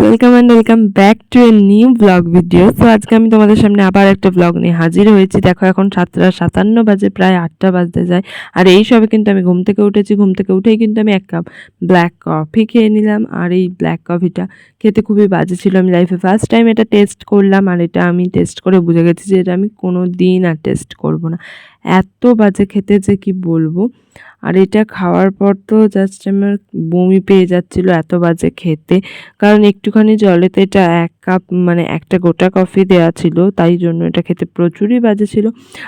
Welcome and welcome back to a new blog video. তো আজকে আমি তোমাদের সামনে আবার একটা ব্লগ নিয়ে হাজির হয়েছি। দেখো এখন 7:57 বাজে, প্রায় 8টা বাজতে যায়। আর এই সবে কিন্তু আমি ঘুম থেকে উঠেছি। ঘুম থেকে উঠেই কিন্তু আমি 1 কাপ ব্ল্যাক কফি খেয়ে নিলাম। আর এই ব্ল্যাক কফিটা খেতে খুবই বাজে ছিল। আমি লাইফে ফার্স্ট টাইম এটা টেস্ট করলাম, আর এটা আমি টেস্ট করে বুঝে গেছি যে এটা আমি কোনো দিন আর টেস্ট করব না। এত বাজে খেতে যে কি বলবো। আর এটা খাওয়ার পর তো জাস্ট আমার বমি পেয়ে যাচ্ছিল, এত বাজে খেতে। কারণ একটুখানি জলেতে এটা 1 কাপ মানে একটা গোটা কফি দেওয়া ছিল, তাই জন্য এটা খেতে প্রচুরই বাজে ছিল।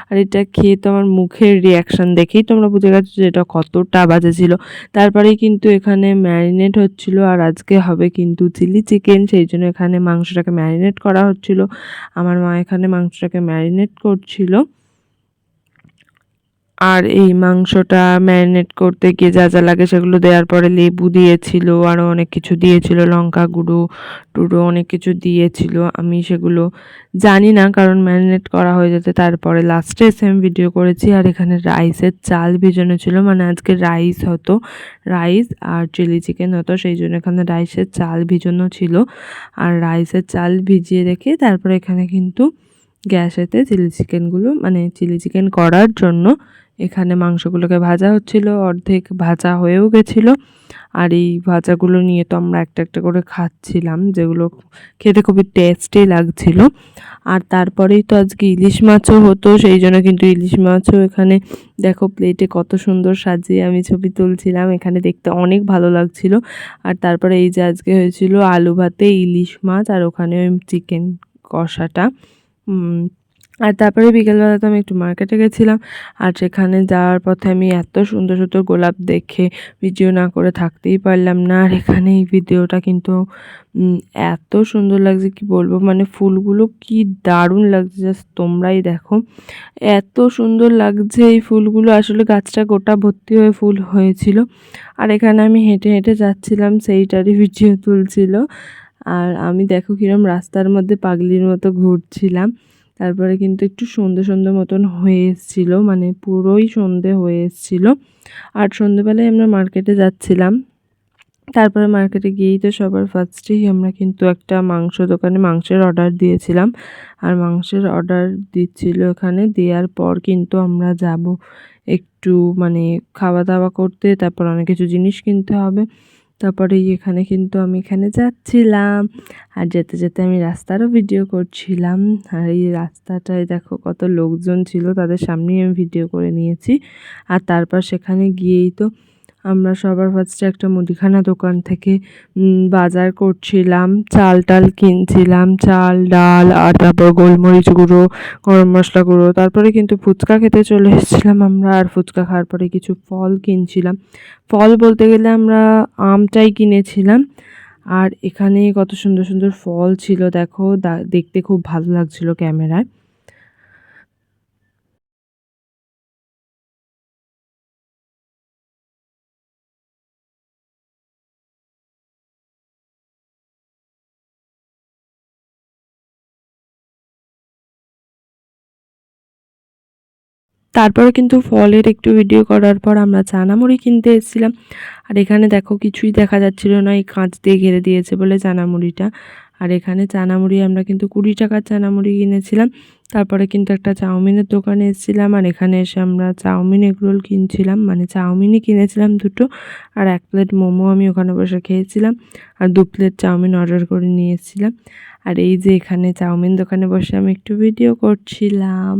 আর এটা খেয়ে তো আমার মুখের রিয়াকশান দেখেই তোমরা বুঝে গেছো যে এটা কতটা বাজে ছিল। তারপরেই কিন্তু এখানে ম্যারিনেট হচ্ছিল, আর আজকে হবে কিন্তু চিলি চিকেন, সেই জন্য এখানে মাংসটাকে ম্যারিনেট করা হচ্ছিল। আমার মা এখানে মাংসটাকে ম্যারিনেট করছিল। আর এই মাংসটা ম্যারিনেট করতে গিয়ে যা যা লাগে সেগুলো দেওয়ার পরে লেবু দিয়েছিল, আরও অনেক কিছু দিয়েছিল, লঙ্কা গুঁড়ো টুড়ো অনেক কিছু দিয়েছিল। আমি সেগুলো জানি না, কারণ ম্যারিনেট করা হয়ে যেতে তারপরে লাস্টে এসে আমি ভিডিও করেছি। আর এখানে রাইসের চাল ভিজানো ছিল, মানে আজকে রাইস হতো, রাইস আর চিলি চিকেন হতো, সেই জন্য এখানে রাইসের চাল ভিজানো ছিল। আর রাইসের চাল ভিজিয়ে রেখে তারপরে এখানে কিন্তু গ্যাসেতে চিলি চিকেনগুলো মানে চিলি চিকেন করার জন্য এখানে মাংসগুলোকে ভাজা হচ্ছিল, অর্ধেক ভাজা হয়েও গেছিলো। আর এই ভাজাগুলো নিয়ে তো আমরা একটা একটা করে খাচ্ছিলাম, যেগুলো খেতে খুবই টেস্টি লাগছিল। আর তারপরেই তো আজকে ইলিশ মাছও হতো, সেই জন্য কিন্তু ইলিশ মাছও এখানে দেখো প্লেটে কত সুন্দর সাজিয়ে আমি ছবি তুলছিলাম, এখানে দেখতে অনেক ভালো লাগছিল। আর তারপরে এই যে আজকে হয়েছিল আলু ভাতে ইলিশ মাছ, আর ওখানে ওই চিকেন কষাটা। আর তারপরে বিকেলবেলা তো আমি একটু মার্কেটে গেছিলাম, আর সেখানে যাওয়ার পথে আমি এত সুন্দর সুন্দর গোলাপ দেখে ভিডিও না করে থাকতেই পারলাম না। আর এখানে এই ভিডিওটা কিন্তু এত সুন্দর লাগছে কি বলবো, মানে ফুলগুলো কি দারুণ লাগছে, জাস্ট তোমরাই দেখো এত সুন্দর লাগছে এই ফুলগুলো। আসলে গাছটা গোটা ভর্তি হয়ে ফুল হয়েছিল। আর এখানে আমি হেঁটে হেঁটে যাচ্ছিলাম, সেইটারই ভিডিও তুলছিল। আর আমি দেখো কিরম রাস্তার মধ্যে পাগলির মতো ঘুরছিলাম। তারপরে কিন্তু একটু সন্ধে সন্ধে মতন হয়ে এসেছিলো, মানে পুরোই সন্ধে হয়ে এসেছিলো। আর সন্ধেবেলায় আমরা মার্কেটে যাচ্ছিলাম। তারপরে মার্কেটে গিয়েই তো সবার ফার্স্টেই আমরা কিন্তু একটা মাংস দোকানে মাংসের অর্ডার দিয়েছিলাম। আর মাংসের অর্ডার দিচ্ছিল এখানে, দেওয়ার পর কিন্তু আমরা যাব একটু মানে খাওয়া দাওয়া করতে, তারপর অনেক কিছু জিনিস কিনতে হবে। তারপরে এখানে কিন্তু আমি এখানে যাচ্ছিলাম, আর যেতে যেতে আমি রাস্তারও ভিডিও করছিলাম। আর এই রাস্তাটায় দেখো কত লোকজন ছিল, তাদের সামনেই আমি ভিডিও করে নিয়েছি। আর তারপর সেখানে গিয়েই তো আমরা সবার ফার্স্টে একটা মুদিখানা দোকান থেকে বাজার করছিলাম, চাল টাল কিনছিলাম, চাল ডাল, আর তারপর গোলমরিচ গুঁড়ো, গরম মশলা গুঁড়ো। তারপরে কিন্তু ফুচকা খেতে চলে এসেছিলাম আমরা, আর ফুচকা খাওয়ার পরে কিছু ফল কিনছিলাম। ফল বলতে গেলে আমরা আমটাই কিনেছিলাম। আর এখানে কত সুন্দর সুন্দর ফল ছিল দেখো, দেখতে খুব ভালো লাগছিল ক্যামেরায়। তারপরে কিন্তু ফলের একটু ভিডিও করার পর আমরা চানামুড়ি কিনতে এসেছিলাম। আর এখানে দেখো কিছুই দেখা যাচ্ছিল না, এই কাঁচ দিয়ে ঘিরে দিয়েছে বলে চানামুড়িটা। আর এখানে চানামুড়ি আমরা কিন্তু 20 টাকার চানামুড়ি কিনেছিলাম। তারপরে কিন্তু একটা চাউমিনের দোকানে এসেছিলাম, আর এখানে এসে আমরা চাউমিন এগরোল কিনছিলাম, মানে চাউমিনই কিনেছিলাম 2টো। আর 1 প্লেট মোমো আমি ওখানে বসে খেয়েছিলাম, আর 2 প্লেট চাউমিন অর্ডার করে নিয়ে এসেছিলাম। আর এই যে এখানে চাউমিন দোকানে বসে আমি একটু ভিডিও করছিলাম।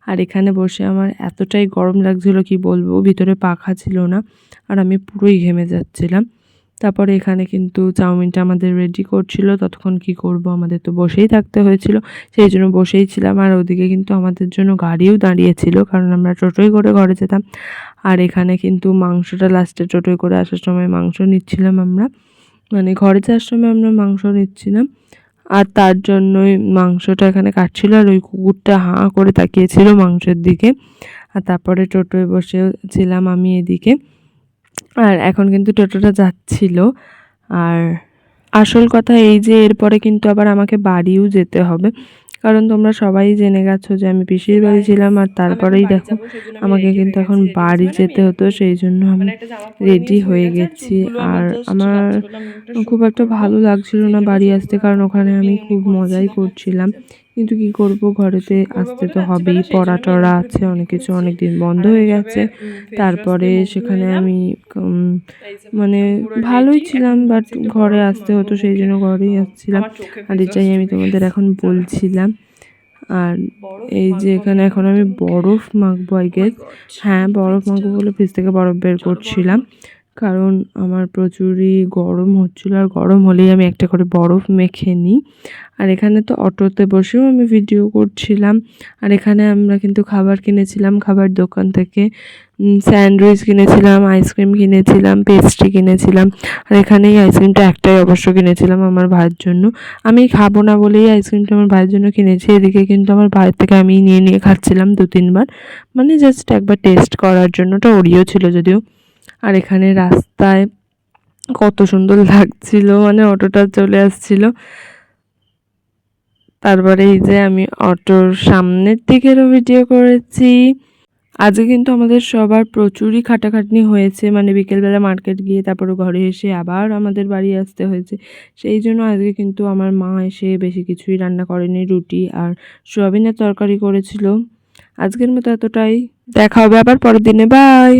আর এখানে বসে আমার এতটাই গরম লাগছিল কি বলবো, ভিতরে পাখা ছিল না, আর আমি পুরোই ঘেমে যাচ্ছিলাম। তারপরে এখানে কিন্তু চাউমিনটা আমাদের রেডি করছিল, ততক্ষণ কি করব, আমাদের তো বসেই থাকতে হয়েছিল, সেই জন্য বসেই ছিলাম। আর ওদিকে কিন্তু আমাদের জন্য গাড়িও দাঁড়িয়েছিল, কারণ আমরা টোটোয় করে ঘরে যেতাম। আর এখানে কিন্তু মাংসটা লাস্টে টোটোয় করে আসার সময় মাংস নিচ্ছিলাম আমরা, মানে ঘরে যাওয়ার সময় আমরা মাংস নিচ্ছিলাম। আর তার জন্যই মাংসটা এখানে কাটছিল, আর ওই কুকুরটা হাঁ করে তাকিয়েছিল মাংসের দিকে। আর তারপরে টোটোয় বসেছিলাম আমি এদিকে। আর এখন কিন্তু টোটোটা যাচ্ছিল। আর আসল কথা এই যে এরপরে কিন্তু আবার আমাকে বাড়িও যেতে হবে, কারণ তোমরা সবাই জেনে গেছো যে আমি পিসির বাড়ি ছিলাম, আর তারপরেই দেখো আমাকে কিন্তু এখন বাড়ি যেতে হতো, সেই জন্য আমি রেডি হয়ে গেছি। আর আমার খুব একটা ভালো লাগছিল না বাড়ি আসতে, কারণ ওখানে আমি খুব মজাই করছিলাম, কিন্তু কি করব, ঘরেতে আসতে তো হবেই, পড়া টড়া আছে অনেক কিছু, অনেক দিন বন্ধ হয়ে গেছে। তারপরে সেখানে আমি মানে ভালোই ছিলাম, বাট ঘরে আসতে হতো, সেই জন্য ঘরেই আসছিলাম। আর এটাই আমি তোমাদের এখন বলছিলাম। আর এই যে এখানে এখন আমি বরফ মাখবো, আই গেস, হ্যাঁ বরফ মাখবো বলে ফ্রিজ থেকে বরফ বের করছিলাম, কারণ আমার প্রচুরই গরম হচ্ছিলো, আর গরম হলেই আমি একটা করে বরফ মেখে নিই। আর এখানে তো অটোতে বসেও আমি ভিডিও করছিলাম। আর এখানে আমরা কিন্তু খাবার কিনেছিলাম খাবার দোকান থেকে, স্যান্ডউইচ কিনেছিলাম, আইসক্রিম কিনেছিলাম, পেস্ট্রি কিনেছিলাম। আর এখানে এই আইসক্রিমটা একটাই অবশ্য কিনেছিলাম আমার ভাইয়ের জন্য, আমি খাবো না বলেই আইসক্রিমটা আমার ভাইয়ের জন্য কিনেছি। এদিকে কিন্তু আমার ভাইয়ের থেকে আমি নিয়ে নিয়ে খাচ্ছিলাম 2-3 বার, মানে জাস্ট একবার টেস্ট করার জন্য, ওটা ওরিও ছিল যদিও। আর এখানে রাস্তায় কত সুন্দর লাগছিল, মানে অটোটা চলে আসছিল। তারপরে এই যে আমি অটোর সামনের দিকেরও ভিডিও করেছি। আজকে কিন্তু আমাদের সবার প্রচুরই খাটাখাটনি হয়েছে, মানে বিকেলবেলা মার্কেট গিয়ে তারপরে ঘরে এসে আবার আমাদের বাড়ি আসতে হয়েছে। সেই জন্য আজকে কিন্তু আমার মা এসে বেশি কিছুই রান্না করেনি, রুটি আর সোয়াবিনের তরকারি করেছিল। আজকের মতো এতটাই, দেখা হবে আবার পরের দিনে, বাই।